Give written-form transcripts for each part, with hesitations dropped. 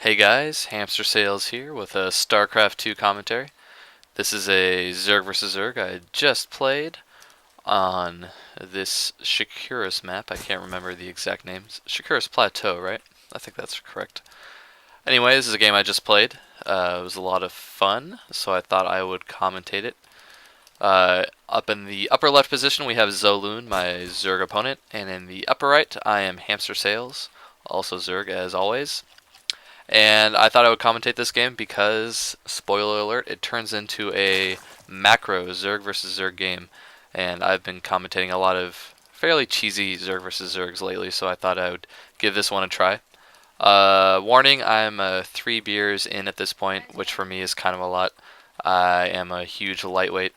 Hey guys, Hamster Sales here with a Starcraft 2 commentary. This is a Zerg vs. Zerg I just played on this Shakuras map. I can't remember the exact names. Shakuras Plateau, right? I think that's correct. Anyway, this is a game I just played. It was a lot of fun, so I thought I would commentate it. Up in the upper left position, we have Zoloon, my Zerg opponent, and in the upper right, I am Hamster Sales, also Zerg as always. And I thought I would commentate this game because, spoiler alert, it turns into a macro Zerg versus Zerg game. And I've been commentating a lot of fairly cheesy Zerg versus Zergs lately, so I thought I would give this one a try. Warning, I'm 3 beers in at this point, which for me is kind of a lot. I am a huge lightweight.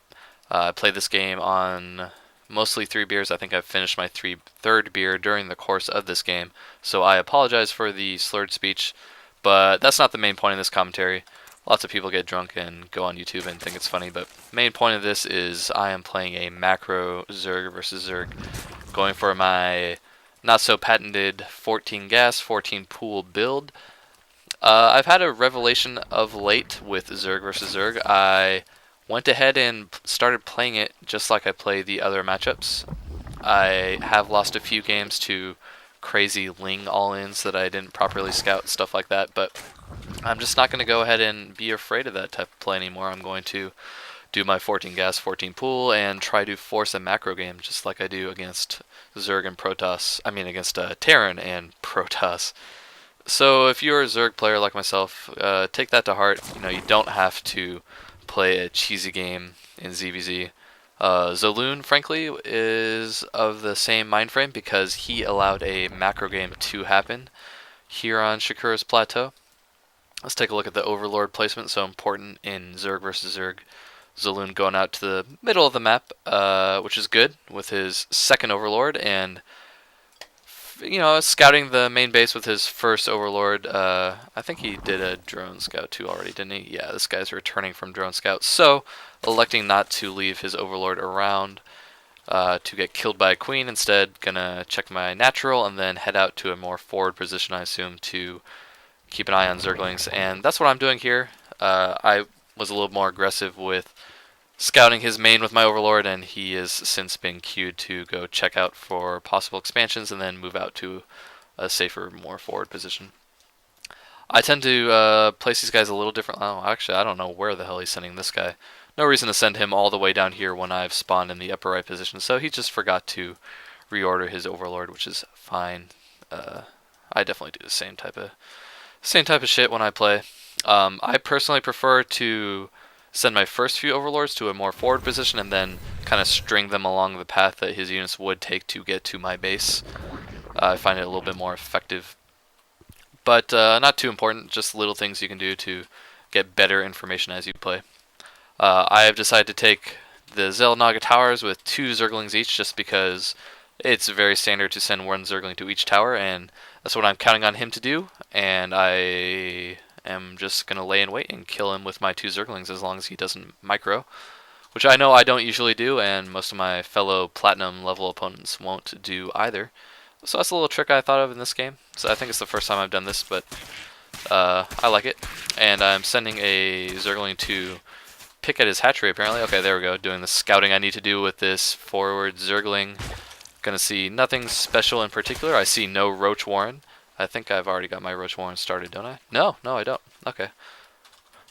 I played this game on mostly 3 beers. I think I've finished my third beer during the course of this game, so I apologize for the slurred speech. But that's not the main point of this commentary. Lots of people get drunk and go on YouTube and think it's funny, but main point of this is I am playing a macro Zerg versus Zerg, going for my not so patented 14 gas, 14 pool build. I've had a revelation of late with Zerg versus Zerg. I went ahead and started playing it just like I play the other matchups. I have lost a few games to crazy Ling all-ins that I didn't properly scout, stuff like that, but I'm just not going to go ahead and be afraid of that type of play anymore. I'm going to do my 14 gas, 14 pool, and try to force a macro game just like I do against Zerg and Protoss. I mean against Terran and Protoss. So if you're a Zerg player like myself, take that to heart. You know, you don't have to play a cheesy game in ZvZ. Zoloon, frankly, is of the same mind frame because he allowed a macro game to happen here on Shakuras Plateau. Let's take a look at the Overlord placement, so important in Zerg versus Zerg. Zoloon going out to the middle of the map, which is good, with his second Overlord, and scouting the main base with his first Overlord. I think he did a drone scout too already, didn't he? Yeah, this guy's returning from drone scout, so electing not to leave his Overlord around to get killed by a queen. Instead, gonna check my natural and then head out to a more forward position, I assume, to keep an eye on Zerglings. And that's what I'm doing here. I was a little more aggressive with scouting his main with my Overlord, and he has since been queued to go check out for possible expansions and then move out to a safer, more forward position. I tend to place these guys a little different. Oh, actually, I don't know where the hell he's sending this guy. No reason to send him all the way down here when I've spawned in the upper right position, so he just forgot to reorder his Overlord, which is fine. I definitely do the same type of shit when I play. I personally prefer to send my first few Overlords to a more forward position and then kind of string them along the path that his units would take to get to my base. I find it a little bit more effective. But not too important, just little things you can do to get better information as you play. I have decided to take the Xel'Naga towers with 2 Zerglings each just because it's very standard to send 1 Zergling to each tower, and that's what I'm counting on him to do, and I am just going to lay in wait and kill him with my 2 Zerglings as long as he doesn't micro, which I know I don't usually do, and most of my fellow Platinum level opponents won't do either. So that's a little trick I thought of in this game. So I think it's the first time I've done this, but I like it. And I'm sending a Zergling to pick at his hatchery, apparently. Okay, there we go, doing the scouting I need to do with this forward Zergling. Gonna see nothing special in particular. I see no Roach Warren. I think I've already got my Roach Warren started, don't I? No, I don't. Okay.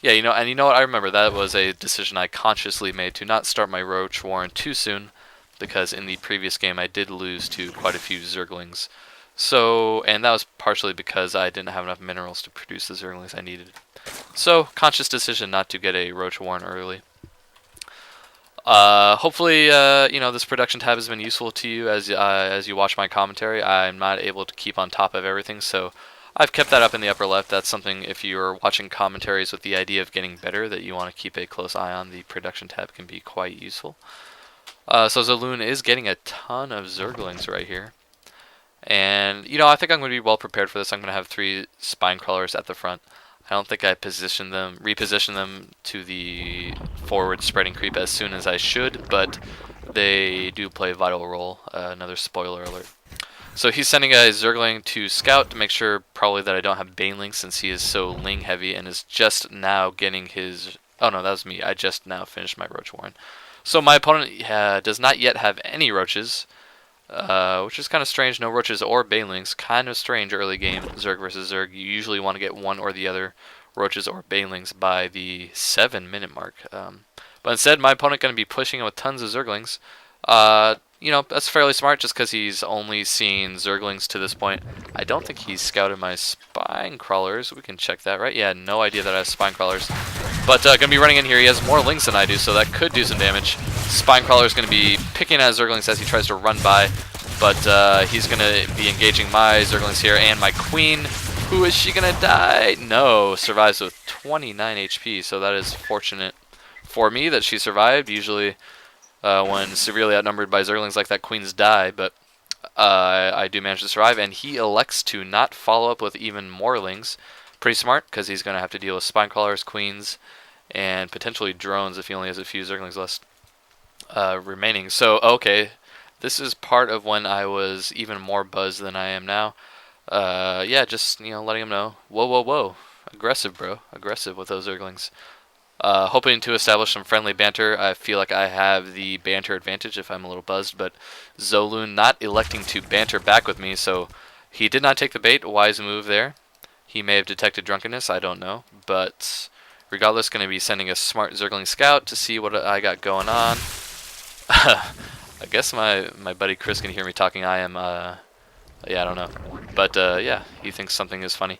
Yeah, and you know what? I remember that was a decision I consciously made to not start my Roach Warren too soon, because in the previous game I did lose to quite a few Zerglings. So, and that was partially because I didn't have enough minerals to produce the Zerglings I needed. So, conscious decision not to get a Roach Warren early. Hopefully, this production tab has been useful to you as you watch my commentary. I'm not able to keep on top of everything, so I've kept that up in the upper left. That's something, if you're watching commentaries with the idea of getting better, that you want to keep a close eye on. The production tab can be quite useful. So Zoloon is getting a ton of Zerglings right here. And, I think I'm going to be well prepared for this. I'm going to have 3 spine crawlers at the front. I don't think I reposition them to the forward spreading creep as soon as I should, but they do play a vital role. Another spoiler alert. So he's sending a Zergling to scout to make sure probably that I don't have Baneling since he is so Ling heavy and is just now getting his... Oh no, that was me. I just now finished my Roach Warren. So my opponent does not yet have any Roaches, which is kind of strange. No Roaches or Banelings. Kind of strange early game Zerg versus Zerg. You usually want to get one or the other, Roaches or Banelings, by the 7-minute mark. But instead, my opponent going to be pushing him with tons of Zerglings. You know, that's fairly smart just because he's only seen Zerglings to this point. I don't think he's scouted my Spine Crawlers. We can check that, right? Yeah, no idea that I have Spine Crawlers. But going to be running in here. He has more Lings than I do, so that could do some damage. Spine Crawler is going to be picking at Zerglings as he tries to run by. But he's going to be engaging my Zerglings here and my Queen. Who is she going to die? No, survives with 29 HP, so that is fortunate for me that she survived. Usually when severely outnumbered by Zerglings like that, Queens die, but I do manage to survive, and he elects to not follow up with even more Lings. Pretty smart, because he's going to have to deal with Spine Crawlers, Queens, and potentially drones if he only has a few Zerglings left remaining. So, okay, this is part of when I was even more buzzed than I am now. Yeah, just, you know, letting him know, whoa, whoa, whoa, aggressive, bro, aggressive with those Zerglings. Hoping to establish some friendly banter. I feel like I have the banter advantage if I'm a little buzzed, but Zolun not electing to banter back with me, so he did not take the bait. Wise move there. He may have detected drunkenness, I don't know, but regardless, going to be sending a smart Zergling scout to see what I got going on. I guess my buddy Chris can hear me talking. I am, yeah, I don't know, but yeah, he thinks something is funny.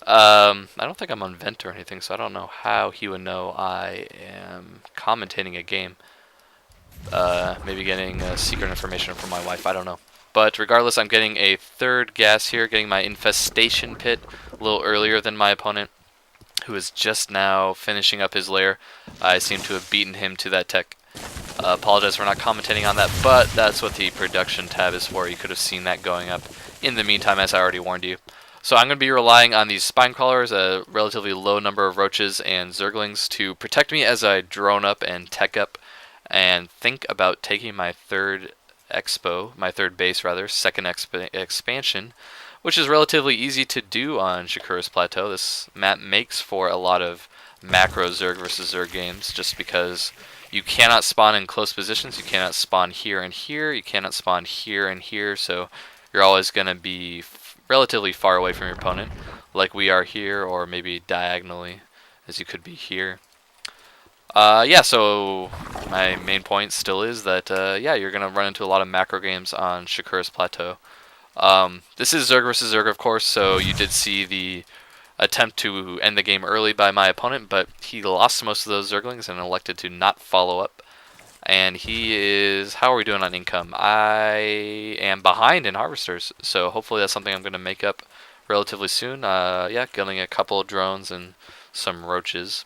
I don't think I'm on Vent or anything, so I don't know how he would know I am commentating a game. Maybe getting secret information from my wife, I don't know. But regardless, I'm getting a third gas here, getting my Infestation Pit a little earlier than my opponent, who is just now finishing up his lair. I seem to have beaten him to that tech. Apologize for not commentating on that, but that's what the production tab is for. You could have seen that going up in the meantime, as I already warned you. So I'm going to be relying on these Spine Crawlers, a relatively low number of Roaches and Zerglings, to protect me as I drone up and tech up and think about taking my third base rather, second expansion, which is relatively easy to do on Shakuras Plateau. This map makes for a lot of macro Zerg versus Zerg games just because you cannot spawn in close positions. You cannot spawn here and here. You cannot spawn here and here, so you're always going to be relatively far away from your opponent, like we are here, or maybe diagonally, as you could be here. Yeah, so my main point still is that, yeah, you're going to run into a lot of macro games on Shakuras Plateau. This is Zerg versus Zerg, of course, so you did see the attempt to end the game early by my opponent, but he lost most of those Zerglings and elected to not follow up. And he is... How are we doing on income? I am behind in Harvesters, so hopefully that's something I'm going to make up relatively soon. Yeah, getting a couple of drones and some Roaches.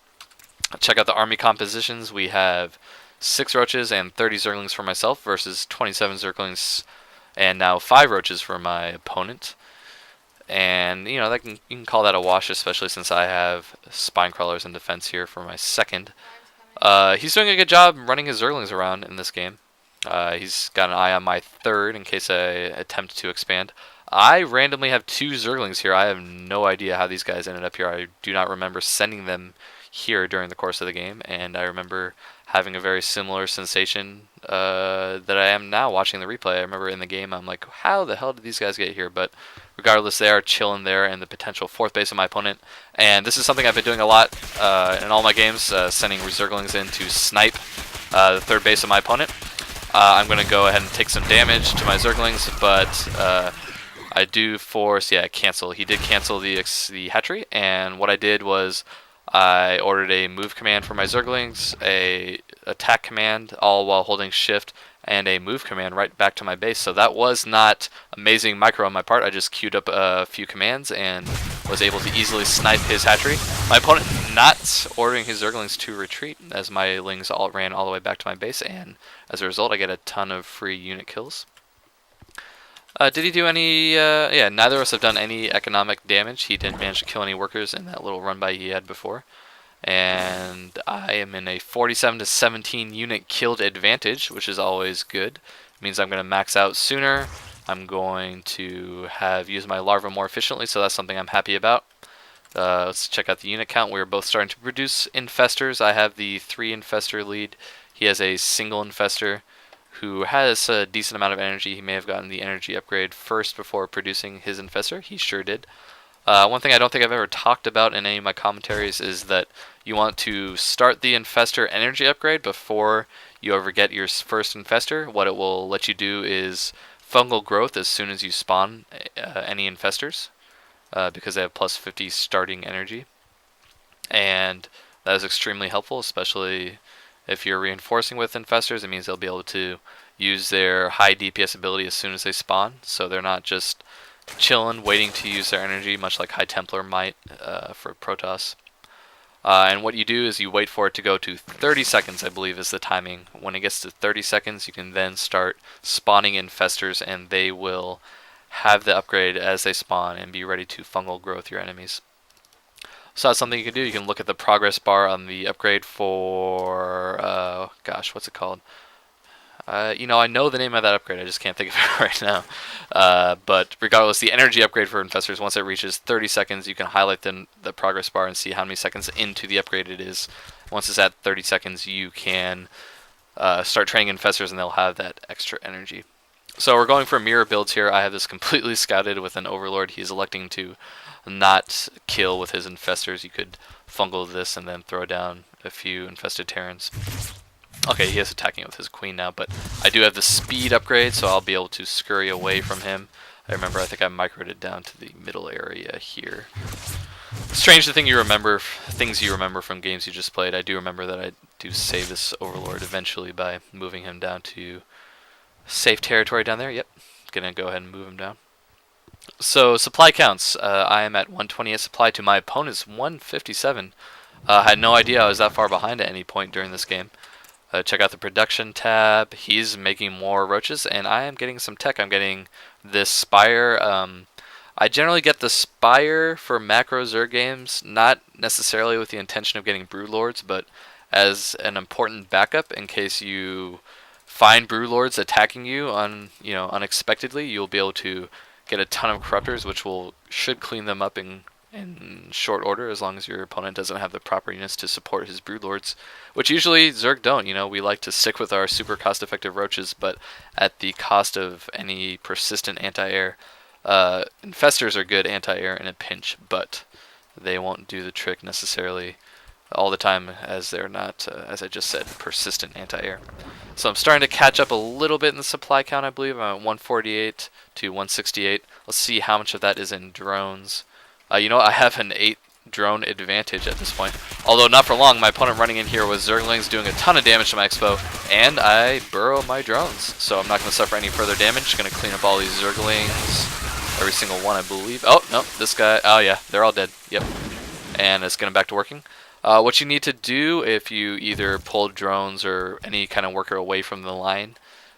Check out the army compositions. We have 6 Roaches and 30 Zerglings for myself versus 27 Zerglings and now 5 Roaches for my opponent. And, you know, you can call that a wash, especially since I have Spine Crawlers in defense here for my second. He's doing a good job running his Zerglings around in this game. He's got an eye on my third in case I attempt to expand. I randomly have 2 Zerglings here. I have no idea how these guys ended up here. I do not remember sending them here during the course of the game, and I remember having a very similar sensation that I am now watching the replay. I remember in the game, I'm like, how the hell did these guys get here? But regardless, they are chilling there in the potential 4th base of my opponent. And this is something I've been doing a lot in all my games, sending Zerglings in to snipe the 3rd base of my opponent. I'm going to go ahead and take some damage to my Zerglings, but I do force, yeah, cancel. He did cancel the hatchery, and what I did was I ordered a move command for my Zerglings, a attack command, all while holding shift, and a move command right back to my base. So that was not amazing micro on my part. I just queued up a few commands and was able to easily snipe his hatchery. My opponent not ordering his Zerglings to retreat, as my Lings all ran all the way back to my base, and as a result I get a ton of free unit kills. Did he do any, yeah, neither of us have done any economic damage. He didn't manage to kill any workers in that little run by he had before. And I am in a 47 to 17 unit killed advantage, which is always good. It means I'm going to max out sooner. I'm going to have used my larva more efficiently, so that's something I'm happy about. Let's check out the unit count. We're both starting to produce infestors. I have the 3 infestor lead. He has a single infestor who has a decent amount of energy. He may have gotten the energy upgrade first before producing his infestor. He sure did. One thing I don't think I've ever talked about in any of my commentaries is that you want to start the infestor energy upgrade before you ever get your first infestor. What it will let you do is fungal growth as soon as you spawn any infestors, because they have plus 50 starting energy. And that is extremely helpful, especially if you're reinforcing with infestors. It means they'll be able to use their high DPS ability as soon as they spawn, so they're not just chilling, waiting to use their energy, much like High Templar might for Protoss. And what you do is you wait for it to go to 30 seconds, I believe is the timing. When it gets to 30 seconds, you can then start spawning infestors, and they will have the upgrade as they spawn and be ready to fungal growth your enemies. So that's something you can do. You can look at the progress bar on the upgrade for, gosh, what's it called? I know the name of that upgrade, I just can't think of it right now. But regardless, the energy upgrade for infestors, once it reaches 30 seconds, you can highlight the progress bar and see how many seconds into the upgrade it is. Once it's at 30 seconds, you can start training infestors, and they'll have that extra energy. So we're going for mirror builds here. I have this completely scouted with an Overlord. He's electing to not kill with his infestors. You could fungal this and then throw down a few infested Terrans. Okay, he is attacking with his queen now, but I do have the speed upgrade, so I'll be able to scurry away from him. I think I microed it down to the middle area here. Strange things you remember from games you just played. I do remember that I do save this Overlord eventually by moving him down to safe territory down there. Yep, gonna go ahead and move him down. So supply counts. I am at 128 supply to my opponent's 157. I had no idea I was that far behind at any point during this game. Check out the production tab. He's making more roaches, and I am getting some tech. I'm getting this Spire. I generally get the Spire for macro Zerg games, not necessarily with the intention of getting Broodlords, but as an important backup in case you find Broodlords attacking you unexpectedly. You'll be able to get a ton of Corruptors, which should clean them up in short order, as long as your opponent doesn't have the proper units to support his Broodlords, which usually Zerg don't. We like to stick with our super cost-effective roaches, but at the cost of any persistent anti-air. Infestors are good anti-air in a pinch, but they won't do the trick necessarily all the time, as they're not, as I just said, persistent anti-air. So I'm starting to catch up a little bit in the supply count, I believe. I'm at 148 to 168. Let's see how much of that is in drones. I have an 8 drone advantage at this point. Although not for long, my opponent running in here was Zerglings doing a ton of damage to my Expo, and I burrow my drones. So I'm not going to suffer any further damage. Going to clean up all these Zerglings. Every single one, I believe. Oh, no, this guy. Oh, yeah, they're all dead. Yep. And it's going back to working. What you need to do if you either pull drones or any kind of worker away from the line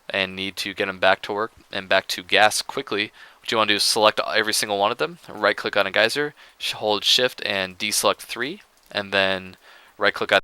and need to get them back to work and back to gas quickly, what you want to do is select every single one of them, right click on a geyser, hold shift and deselect 3, and then right click on